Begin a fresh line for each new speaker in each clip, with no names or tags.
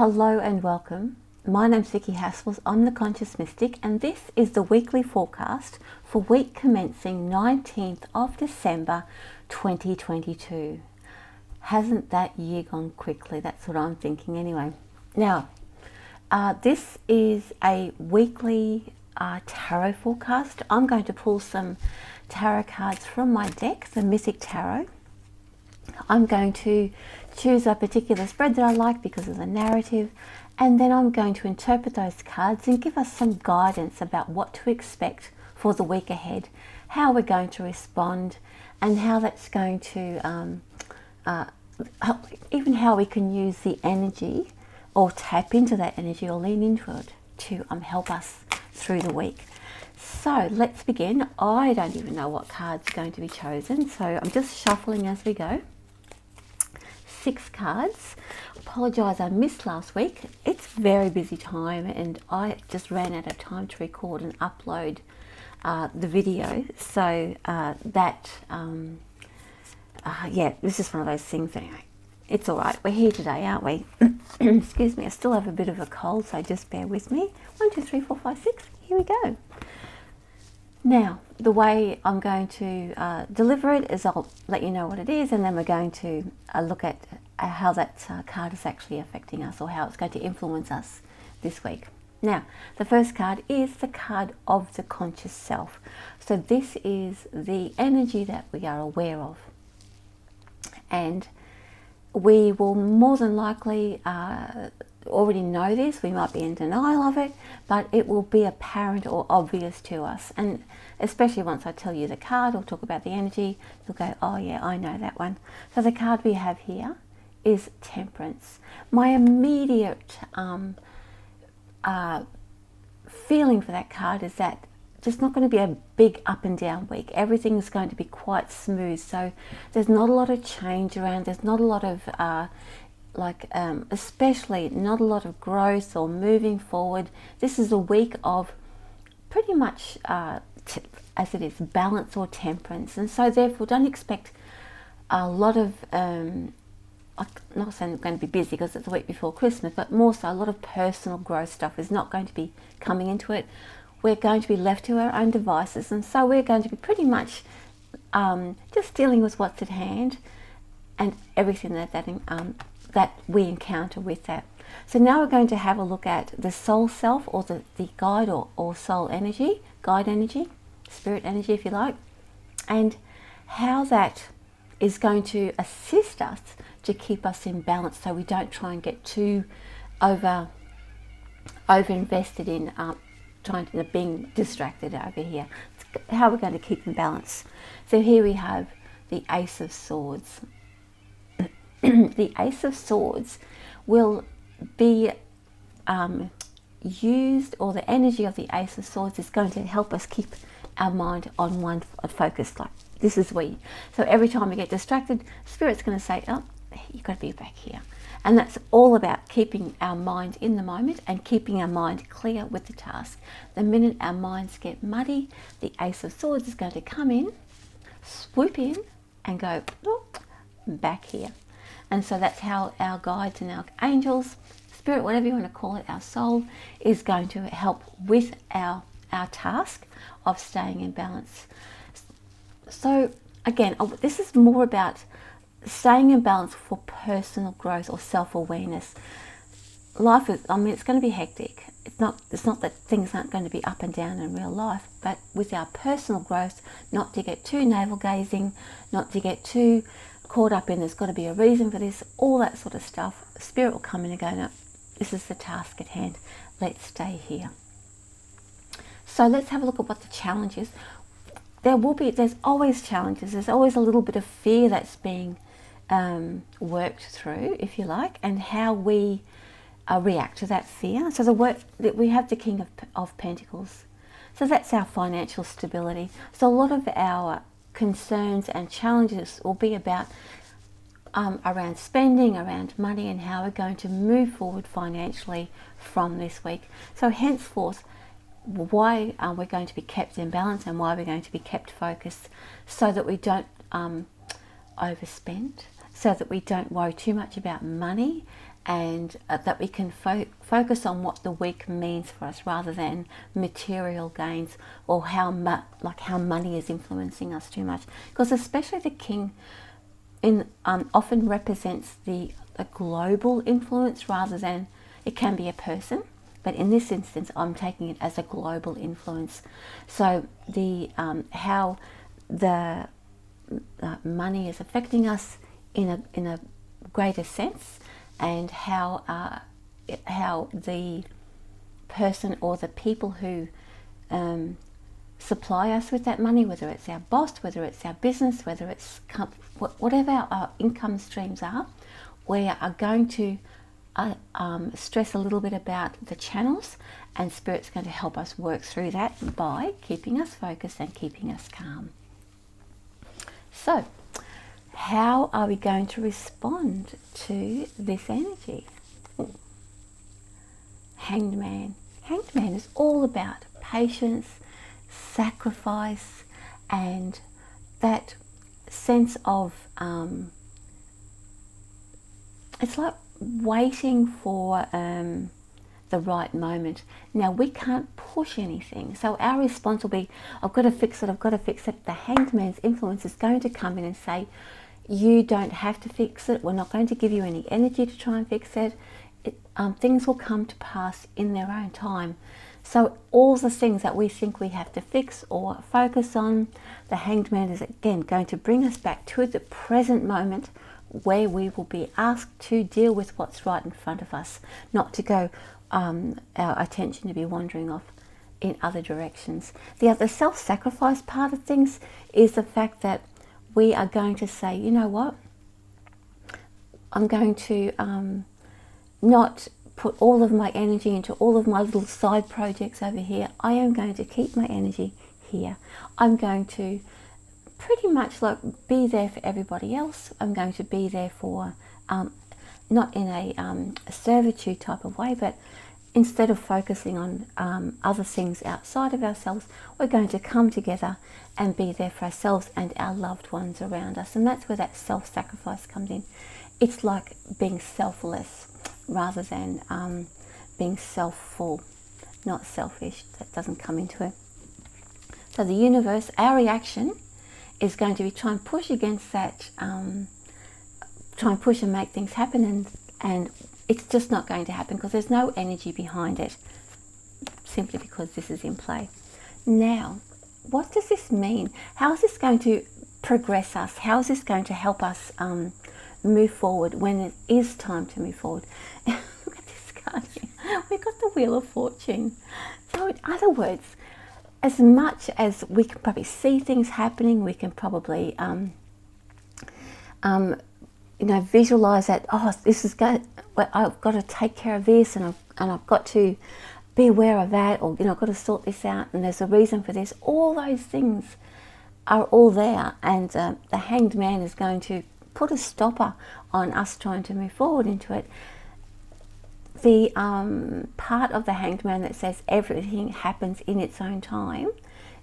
Hello and welcome. My name's Vicki Haspels. I'm the Conscious Mystic, and this is the weekly forecast for week commencing 19th of December 2022. Hasn't that year gone quickly? That's what I'm thinking anyway. Now, this is a weekly tarot forecast. I'm going to pull some tarot cards from my deck, the Mythic Tarot. I'm going to choose a particular spread that I like because of the narrative, and then I'm going to interpret those cards and give us some guidance about what to expect for the week ahead, how we're going to respond, and how that's going to even how we can use the energy or tap into that energy or lean into it to help us through the week. So let's begin. I don't even know what cards are going to be chosen, so I'm just shuffling as we go. 6 cards. Apologise, I missed last week. It's a very busy time and I just ran out of time to record and upload the video. So yeah, this is one of those things anyway. It's all right. We're here today, aren't we? Excuse me. I still have a bit of a cold, so just bear with me. 1, 2, 3, 4, 5, 6. Here we go. Now, the way I'm going to deliver it is I'll let you know what it is, and then we're going to look at how that card is actually affecting us, or how it's going to influence us this week. Now, the first card is the card of the conscious self. So this is the energy that we are aware of. And we will more than likely already know this. We might be in denial of it, but it will be apparent or obvious to us. And especially once I tell you the card or talk about the energy, you'll go, oh yeah, I know that one. So the card we have here is Temperance. My immediate feeling for that card is that just not going to be a big up and down week. Everything is going to be quite smooth. So there's not a lot of change around. There's not a lot of especially not a lot of growth or moving forward. This is a week of pretty much as it is, balance or temperance. And so therefore don't expect a lot of I'm not saying it's going to be busy because it's the week before Christmas, but more so a lot of personal growth stuff is not going to be coming into it. We're going to be left to our own devices, and so we're going to be pretty much just dealing with what's at hand and everything that we encounter with that. So now we're going to have a look at the soul self, or the guide or soul energy, guide energy, spirit energy if you like, and how that is going to assist us to keep us in balance, so we don't try and get too over invested in being distracted over here. It's how we're going to keep in balance. So here we have the Ace of Swords. The Ace of Swords will be used, or the energy of the Ace of Swords is going to help us keep our mind on one focus. Like this is so every time we get distracted, Spirit's going to say, oh, you've got to be back here. And that's all about keeping our mind in the moment and keeping our mind clear with the task. The minute our minds get muddy, the Ace of Swords is going to come in, swoop in, and go, oh, back here. And so that's how our guides and our angels, spirit, whatever you want to call it, our soul, is going to help with our task of staying in balance. So again, this is more about staying in balance for personal growth or self-awareness. Life is, it's going to be hectic. It's not that things aren't going to be up and down in real life, but with our personal growth, not to get too navel-gazing, not to get too caught up in there's got to be a reason for this, all that sort of stuff. Spirit will come in and go, no, this is the task at hand. Let's stay here. So let's have a look at what the challenge is. There's always challenges. There's always a little bit of fear that's being worked through, if you like, and how we react to that fear. So we have the King of Pentacles. So that's our financial stability. So a lot of our concerns and challenges will be about around spending, around money, and how we're going to move forward financially from this week. So henceforth, why we're going to be kept in balance and why we're going to be kept focused, so that we don't overspend, so that we don't worry too much about money, and that we can focus on what the week means for us rather than material gains or how money is influencing us too much. Because especially the king often represents the global influence rather than, it can be a person, but in this instance I'm taking it as a global influence. So the how the money is affecting us in a greater sense, and how the person or the people who supply us with that money, whether it's our boss, whether it's our business, whether it's whatever our income streams are, we are going to stress a little bit about the channels, and Spirit's going to help us work through that by keeping us focused and keeping us calm. So, how are we going to respond to this energy? Hanged Man. Hanged Man is all about patience, sacrifice, and that sense of, it's like waiting for the right moment. Now, we can't push anything, so our response will be, I've got to fix it, I've got to fix it. The Hanged Man's influence is going to come in and say, you don't have to fix it, we're not going to give you any energy to try and fix it. Things will come to pass in their own time. So all the things that we think we have to fix or focus on, the Hanged Man is again going to bring us back to the present moment, where we will be asked to deal with what's right in front of us, not to go our attention to be wandering off in other directions. The other self-sacrifice part of things is the fact that we are going to say, you know what, I'm going to not put all of my energy into all of my little side projects over here. I am going to keep my energy here. I'm going to pretty much like be there for everybody else. I'm going to be there for, not in a servitude type of way, but instead of focusing on other things outside of ourselves, we're going to come together and be there for ourselves and our loved ones around us. And that's where that self-sacrifice comes in. It's like being selfless rather than being self-full, not selfish. That doesn't come into it. So the universe, our reaction is going to be try and push against that, try and push and make things happen, and it's just not going to happen because there's no energy behind it, simply because this is in play. Now, what does this mean? How is this going to progress us? How is this going to help us move forward when it is time to move forward? Look at this card here. We've got the Wheel of Fortune. So in other words, as much as we can probably see things happening, we can probably visualize that, oh, this is good, I've got to take care of this, and I've got to be aware of that, or I've got to sort this out, and there's a reason for this. All those things are all there, and the Hanged Man is going to put a stopper on us trying to move forward into it. The part of the Hanged Man that says everything happens in its own time,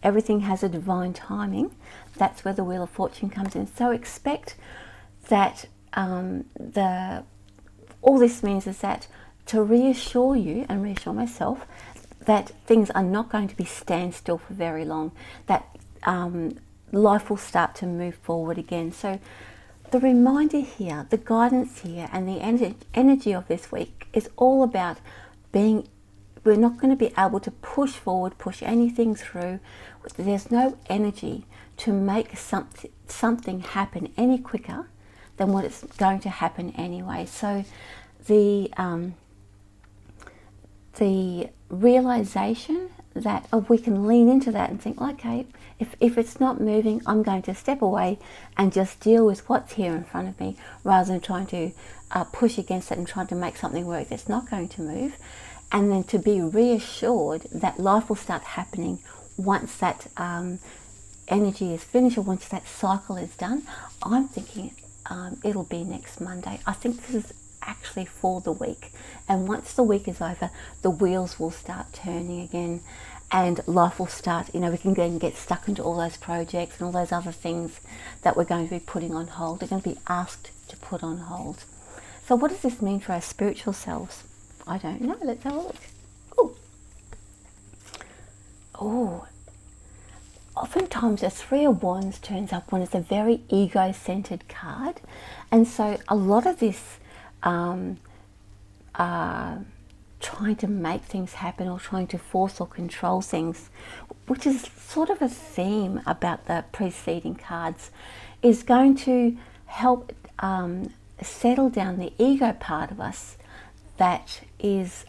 everything has a divine timing, that's where the Wheel of Fortune comes in. So expect that all this means is that to reassure you and reassure myself that things are not going to be standstill for very long, that life will start to move forward again. So the reminder here, the guidance here, and the energy of this week is all about we're not going to be able to push forward, push anything through. There's no energy to make something happen any quicker than what it's going to happen anyway. So the realization that we can lean into that and think, okay, if it's not moving, I'm going to step away and just deal with what's here in front of me, rather than trying to push against it and trying to make something work that's not going to move. And then to be reassured that life will start happening once that energy is finished, or once that cycle is done. I'm thinking it'll be next Monday. I think this is actually for the week, and once the week is over, the wheels will start turning again, and life will start, we can then get stuck into all those projects and all those other things that we're going to be putting on hold. They're going to be asked to put on hold. So what does this mean for our spiritual selves? I don't know. Let's have a look. Oh, oh. Oftentimes a Three of Wands turns up when it's a very ego-centered card, and so a lot of this trying to make things happen or trying to force or control things, which is sort of a theme about the preceding cards, is going to help settle down the ego part of us that is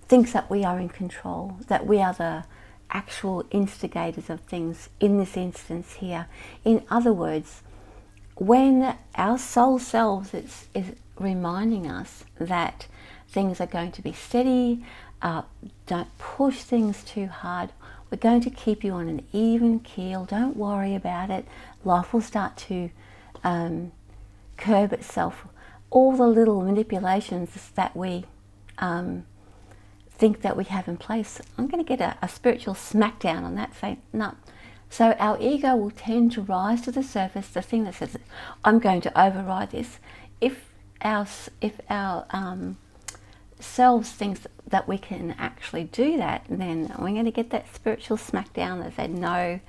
thinks that we are in control, that we are the actual instigators of things in this instance here. In other words, when our soul selves is reminding us that things are going to be steady, don't push things too hard, we're going to keep you on an even keel, don't worry about it, life will start to curb itself. All the little manipulations that we think that we have in place, I'm going to get a spiritual smackdown on that, say no. So our ego will tend to rise to the surface, the thing that says, I'm going to override this. If our selves thinks that we can actually do that, then we're going to get that spiritual smackdown that said, no,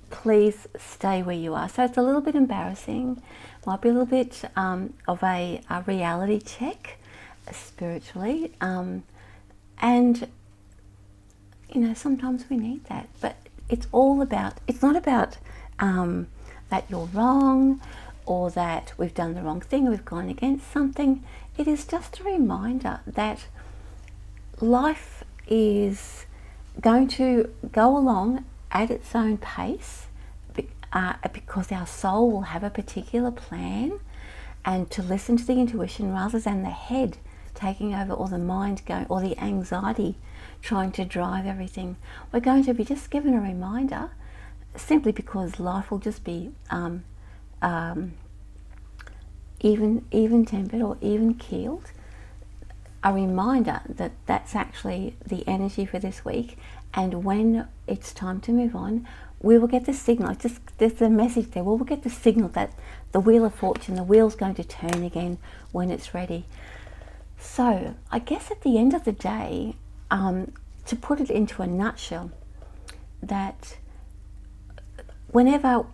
please stay where you are. So it's a little bit embarrassing, might be a little bit of a reality check spiritually, and you know, sometimes we need that, but it's not about that you're wrong or that we've done the wrong thing, we've gone against something. It is just a reminder that life is going to go along at its own pace, because our soul will have a particular plan, and to listen to the intuition rather than the head taking over, or the mind going, or the anxiety trying to drive everything. We're going to be just given a reminder, simply because life will just be even tempered or even keeled. A reminder that that's actually the energy for this week, and when it's time to move on, we will get the signal. There's a message there. We'll get the signal that the wheel of fortune, the wheel's going to turn again when it's ready. So I guess at the end of the day, to put it into a nutshell, that whenever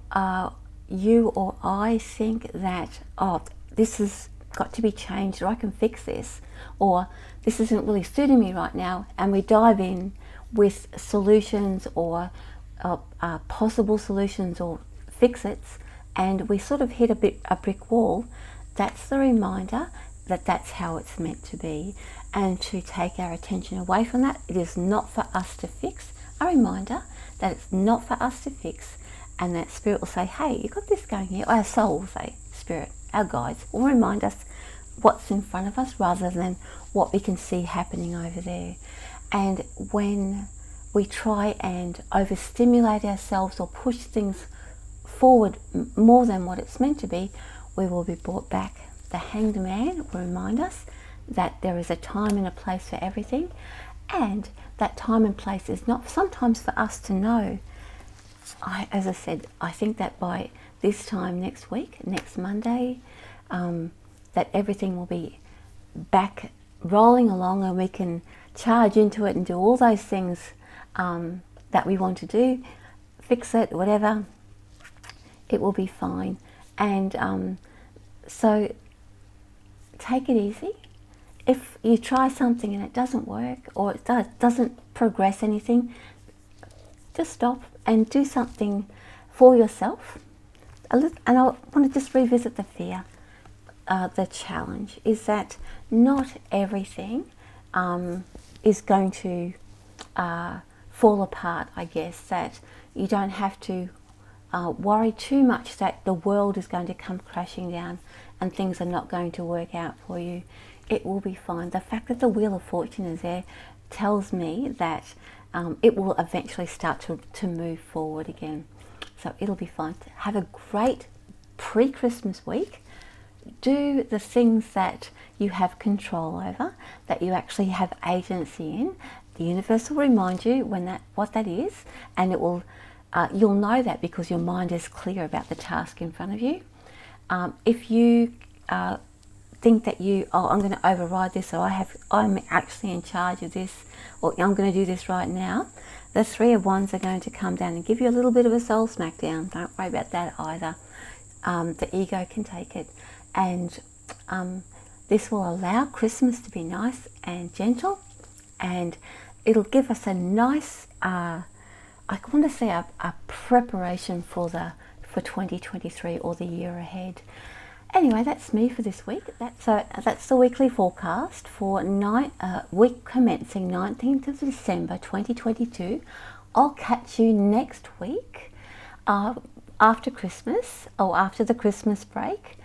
you or I think that, oh, this has got to be changed, or I can fix this, or this isn't really suiting me right now, and we dive in with solutions or possible solutions or fix-its, and we sort of hit a brick wall, that's the reminder that that's how it's meant to be, and to take our attention away from that. It is not for us to fix. A reminder that it's not for us to fix, and that Spirit will say, hey, you've got this going here. Or our soul will say, Spirit, our guides will remind us what's in front of us rather than what we can see happening over there. And when we try and overstimulate ourselves or push things forward more than what it's meant to be, we will be brought back. The Hanged Man will remind us that there is a time and a place for everything, and that time and place is not sometimes for us to know. As I said, I think that by this time next week, next Monday, that everything will be back rolling along, and we can charge into it and do all those things that we want to do, fix it, whatever. It will be fine. And so take it easy. If you try something and it doesn't work, or it doesn't progress anything, just stop and do something for yourself. And I want to just revisit the fear. The challenge is that not everything is going to fall apart, I guess. That you don't have to worry too much that the world is going to come crashing down and things are not going to work out for you. It will be fine. The fact that the Wheel of Fortune is there tells me that it will eventually start to move forward again. So it'll be fine. Have a great pre-Christmas week. Do the things that you have control over, that you actually have agency in. The universe will remind you what that is, and it will. You'll know that because your mind is clear about the task in front of you. If you think that I'm going to override this, or I'm actually in charge of this, or I'm going to do this right now, the Three of Wands are going to come down and give you a little bit of a soul smackdown. Don't worry about that either. The ego can take it. And this will allow Christmas to be nice and gentle, and it'll give us a nice, I want to say a preparation for 2023 or the year ahead. Anyway, that's me for this week. That's the weekly forecast for week commencing 19th of December 2022. I'll catch you next week after Christmas, or after the Christmas break.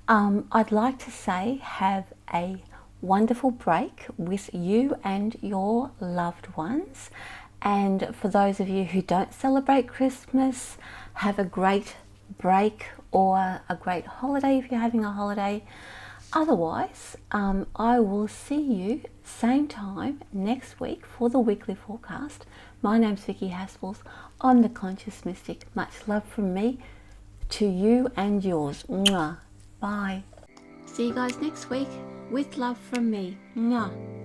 I'd like to say have a wonderful break with you and your loved ones. And for those of you who don't celebrate Christmas, have a great break or a great holiday if you're having a holiday. Otherwise, I will see you same time next week for the weekly forecast. My name's Vicki Haspels. I'm the Conscious Mystic. Much love from me to you and yours. Mwah. Bye. See you guys next week with love from me. Mwah.